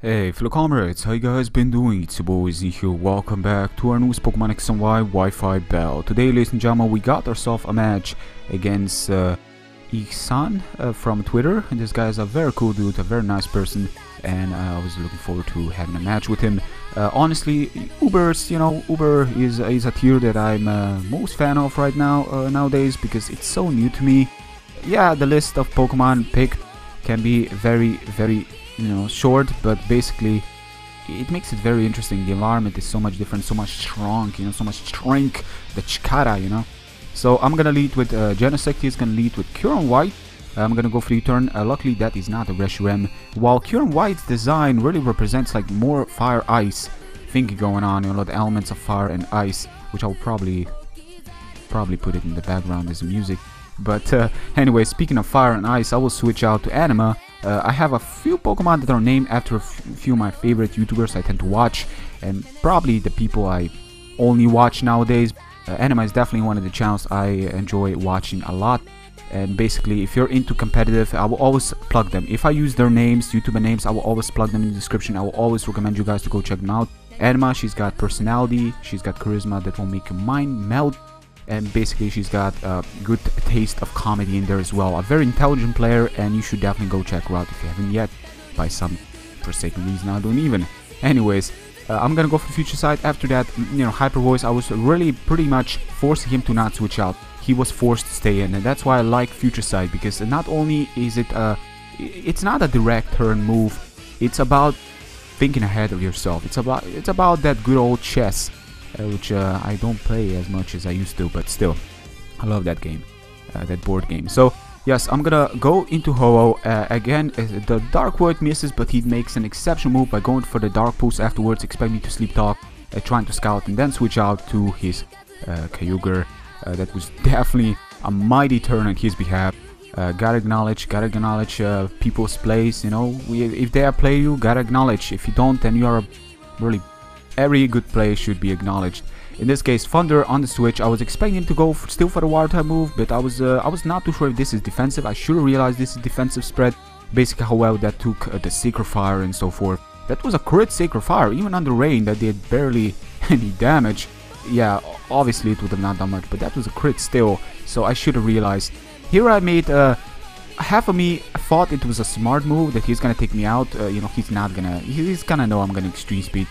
Hey fellow comrades, how you guys been doing? It's your boy Z here, welcome back to our newest Pokemon X and Y Wi-Fi Battle. Today, ladies and gentlemen, we got ourselves a match against Ehsan from Twitter. And this guy is a very cool dude, a very nice person, and I was looking forward to having a match with him. Honestly, Uber is a tier that I'm most fan of right now, nowadays, because it's so new to me. Yeah, the list of Pokemon picked can be very short, but basically it makes it very interesting. The environment is so much different, so much strong, so much strength, the chikara, So I'm gonna lead with Genesect. He's gonna lead with Kyurem White. I'm gonna go for the turn. Luckily that is not a Reshiram, while Kyurem White's design really represents like more fire ice thingy going on, the elements of fire and ice, which I will probably put it in the background as music. But anyway, speaking of fire and ice, I will switch out to Anima. I have a few Pokemon that are named after a few of my favorite YouTubers I tend to watch, and probably the people I only watch nowadays. Anima is definitely one of the channels I enjoy watching a lot. And basically, if you're into competitive, I will always plug them. If I use their names, YouTuber names, I will always plug them in the description. I will always recommend you guys to go check them out. Anima, she's got personality, she's got charisma that will make your mind melt. And basically she's got a good taste of comedy in there as well. A very intelligent player, and you should definitely go check her out if you haven't yet. By some forsaken reason, I don't even. Anyways, I'm gonna go for the future side. After that, Hyper Voice, I was really pretty much forcing him to not switch out. He was forced to stay in, and that's why I like future side, because not only is it it's not a direct turn move, it's about thinking ahead of yourself. It's about that good old chess. Which I don't play as much as I used to, but still, I love that game, that board game. So yes, I'm gonna go into Ho-Oh. Again, the Dark Void misses, but he makes an exceptional move by going for the Dark Pulse afterwards, expect me to Sleep Talk, trying to scout, and then switch out to his Kyogre. That was definitely a mighty turn on his behalf. Gotta acknowledge people's plays. If they play you, gotta acknowledge. If you don't, then you are really... Every good play should be acknowledged. In this case, Thunder on the switch. I was expecting him to go still for the Water type move, but I was not too sure if this is defensive. I should have realized this is defensive spread. Basically, how well that took the Sacred Fire and so forth. That was a crit Sacred Fire, even under rain, that did barely any damage. Yeah, obviously it would have not done much, but that was a crit still. So I should have realized. Here I made half of me thought it was a smart move that he's gonna take me out. He's not gonna. He's gonna know I'm gonna extreme speed.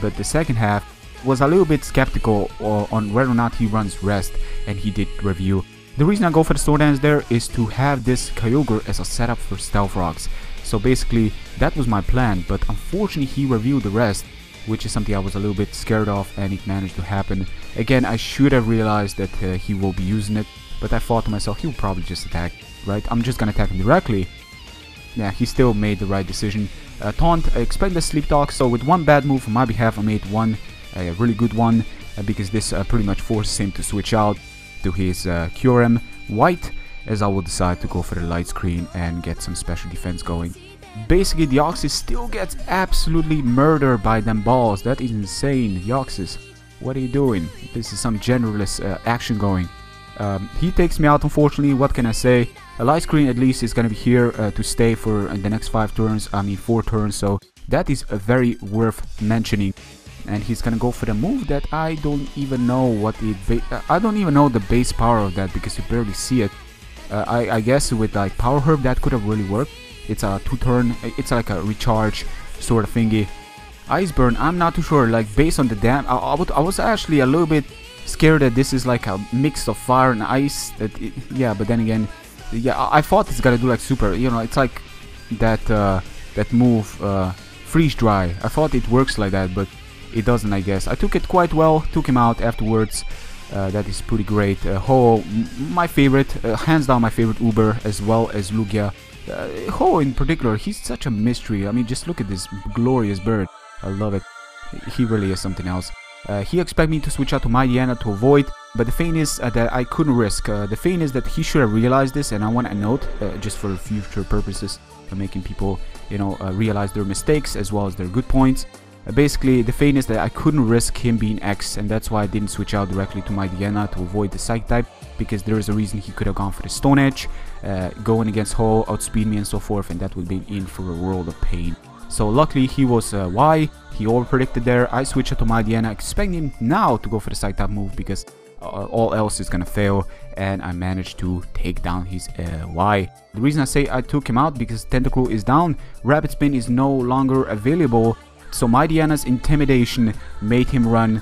But the second half was a little bit skeptical on whether or not he runs rest, and he did review. The reason I go for the Sword Dance there is to have this Kyogre as a setup for Stealth Rocks. So basically that was my plan, but unfortunately he reviewed the rest, which is something I was a little bit scared of, and it managed to happen. Again, I should have realized that he will be using it, but I thought to myself, he'll probably just attack, right? I'm just gonna attack him directly. Yeah, he still made the right decision. Taunt, expect the Sleep Talk, so with one bad move on my behalf I made one a really good one, because this pretty much forces him to switch out to his Kyurem White, as I will decide to go for the Light Screen and get some special defense going. Basically, Deoxys still gets absolutely murdered by them balls. That is insane. Deoxys, what are you doing? This is some generalist action going. He takes me out, unfortunately. What can I say? A Light Screen at least is gonna be here to stay for the next 4 turns, so that is very worth mentioning. And he's gonna go for the move that I don't even know what I don't even know the base power of that, because you barely see it. I guess with like Power Herb that could have really worked. It's a 2-turn, it's like a recharge sort of thingy. Ice Burn, I'm not too sure, like based on the I was actually a little bit scared that this is like a mix of fire and ice. Yeah, but then again, yeah, I thought it's gonna do like super. It's like that move, Freeze Dry. I thought it works like that, but it doesn't, I guess. I took it quite well. Took him out afterwards. That is pretty great. Ho, my favorite, hands down my favorite Uber, as well as Lugia. Ho in particular, he's such a mystery. I mean, just look at this glorious bird. I love it. He really is something else. He expected me to switch out to Mightyena to avoid, but the thing is that I couldn't risk. The thing is that he should have realized this, and I want to note, just for future purposes, for making people, realize their mistakes as well as their good points. Basically, the thing is that I couldn't risk him being X, and that's why I didn't switch out directly to Mightyena to avoid the Psych type, because there is a reason he could have gone for the Stone Edge, going against Ho, outspeed me and so forth, and that would be in for a world of pain. So luckily he was Y, he over predicted there. I switched it to Mightyena, expecting him now to go for the side type move because all else is gonna fail, and I managed to take down his Y. The reason I say I took him out because Tentacruel is down, Rapid Spin is no longer available, so Mightyena's intimidation made him run,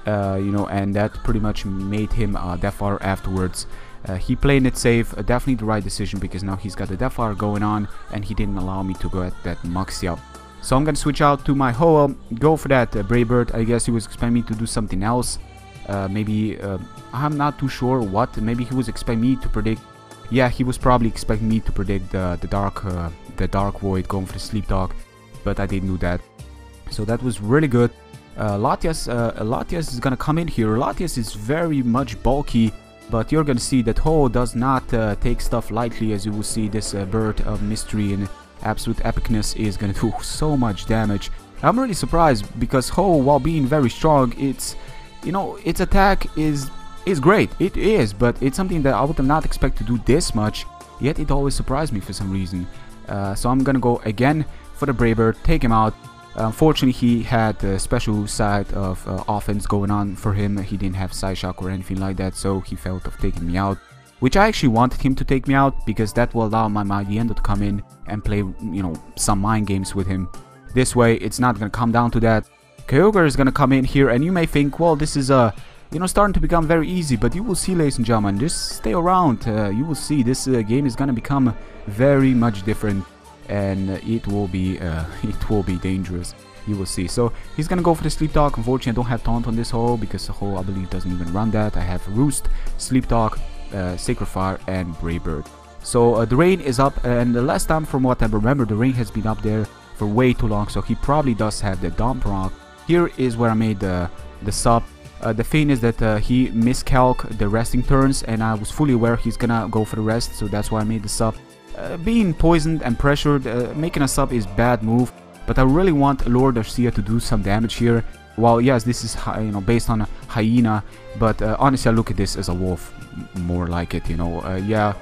you know, and that pretty much made him Deathfire afterwards. He played it safe, definitely the right decision, because now he's got the Deathfire going on and he didn't allow me to go at that Moxia. So I'm gonna switch out to my Ho-Oh, go for that Brave Bird. I guess he was expecting me to do something else. Maybe I'm not too sure what. Maybe he was expecting me to predict. Yeah, he was probably expecting me to predict the Dark Void, going for the Sleep Talk, but I didn't do that. So that was really good. Latias is gonna come in here. Latias is very much bulky, but you're gonna see that Ho does not take stuff lightly. As you will see, this Bird of Mystery and Absolute Epicness is gonna do so much damage. I'm really surprised because Ho, while being very strong, it's, you know, its attack is great. It is, but it's something that I would have not expect to do this much, yet it always surprised me for some reason. So I'm gonna go again for the Brave Bird, take him out. Unfortunately, he had a special side of offense going on for him. He didn't have Side Shock or anything like that, so he felt of taking me out, which I actually wanted him to take me out because that will allow my Mightyena to come in and play, you know, some mind games with him. This way, it's not gonna come down to that. Kyogre is gonna come in here, and you may think, well, this is you know, starting to become very easy, but you will see, ladies and gentlemen, just stay around. You will see this game is gonna become very much different, and it will be dangerous. You will see. So he's gonna go for the Sleep Talk. Unfortunately, I don't have Taunt on this hole because the hole, I believe, doesn't even run that. I have Roost, Sleep Talk, Sacred Fire, and Brave Bird. So the rain is up, and the last time, from what I remember, the rain has been up there for way too long. So he probably does have the Dump Rock. Here is where I made the sub. The thing is that he miscalculated the resting turns, and I was fully aware he's gonna go for the rest, so that's why I made the sub. Being poisoned and pressured, making a sub is bad move, but I really want Lord Darcia to do some damage here. Well, yes, this is, you know, based on a hyena, but honestly, I look at this as a wolf, more like it, you know. Yeah,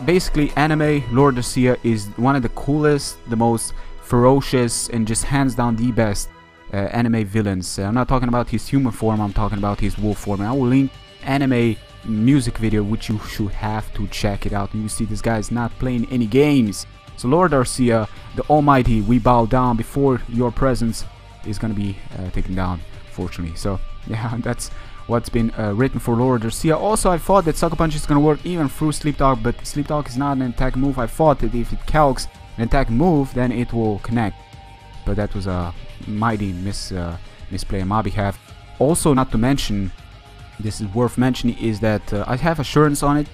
basically, anime Lord Darcia is one of the coolest, the most ferocious, and just hands down the best anime villains. I'm not talking about his human form, I'm talking about his wolf form. And I will link anime music video, which you should have to check it out. And you see this guy is not playing any games. So Lord Darcia, the Almighty, we bow down before your presence, is gonna be taken down, fortunately. So yeah, that's what's been written for Lord Darcia. Also, I thought that Sucker Punch is gonna work even through Sleep Talk, but Sleep Talk is not an attack move. I thought that if it calcs an attack move, then it will connect, but that was a mighty misplay on my behalf. Also, not to mention, this is worth mentioning, is that I have assurance on it,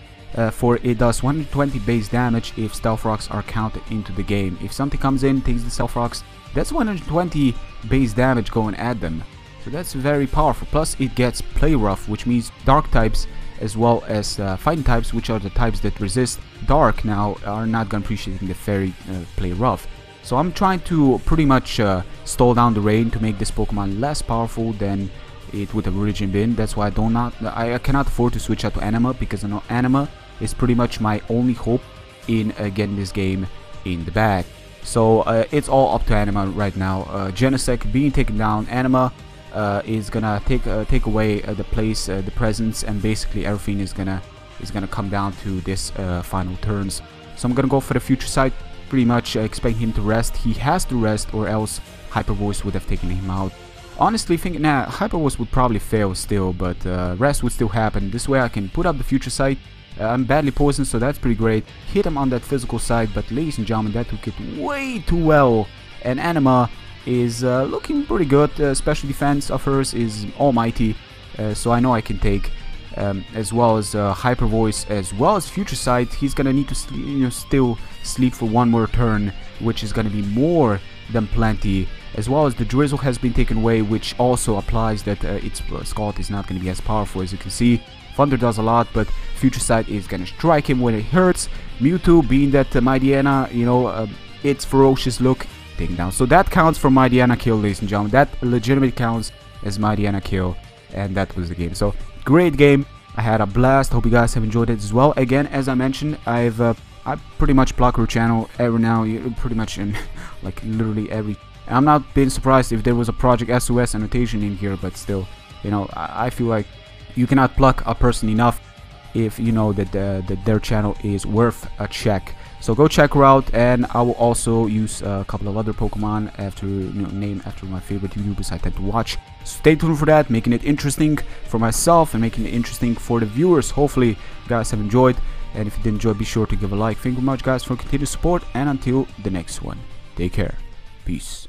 for it does 120 base damage if Stealth Rocks are counted into the game. If something comes in, takes the Stealth Rocks, that's 120 base damage going at them. So that's very powerful. Plus it gets Play Rough, which means Dark types as well as Fighting types, which are the types that resist Dark now, are not going to appreciate the Fairy Play Rough. So I'm trying to pretty much stall down the rain to make this Pokemon less powerful than it would have originally been. That's why I cannot afford to switch out to Anima, because I know Anima is pretty much my only hope in getting this game in the bag. So it's all up to Anima right now. Genesect being taken down, Anima is gonna take away the place, the presence, and basically everything is gonna come down to this final turns. So I'm gonna go for the Future Sight. Pretty much expect him to rest. He has to rest, or else Hyper Voice would have taken him out. Honestly thinking, nah, Hyper Voice would probably fail still, but rest would still happen. This way I can put up the Future Sight. I'm badly poisoned, so that's pretty great. Hit him on that physical side, but ladies and gentlemen, that took it way too well. And Anima is looking pretty good. Special defense of hers is almighty, so I know I can take, as well as Hyper Voice, as well as Future Sight. He's gonna need to still sleep for one more turn, which is gonna be more than plenty. As well as the Drizzle has been taken away, which also applies that its Scald is not gonna be as powerful. As you can see, Thunder does a lot, but Future Sight is gonna strike him when it hurts. Mewtwo, being that Mightyena, you know, its ferocious look, taken down. So that counts for Mightyena kill, ladies and gentlemen. That legitimate counts as Mightyena kill, and that was the game. So great game. I had a blast. Hope you guys have enjoyed it as well. Again, as I mentioned, I've I pretty much block her channel every now, pretty much in like literally every. I'm not being surprised if there was a Project SOS annotation in here, but still, you know, I feel like you cannot block a person enough if you know that their channel is worth a check. So go check her out, and I will also use a couple of other Pokemon after, you know, named after my favorite YouTubers I tend to watch. So stay tuned for that, making it interesting for myself and making it interesting for the viewers. Hopefully you guys have enjoyed, and if you did enjoy, be sure to give a like. Thank you very much guys for continued support, and until the next one, take care, peace.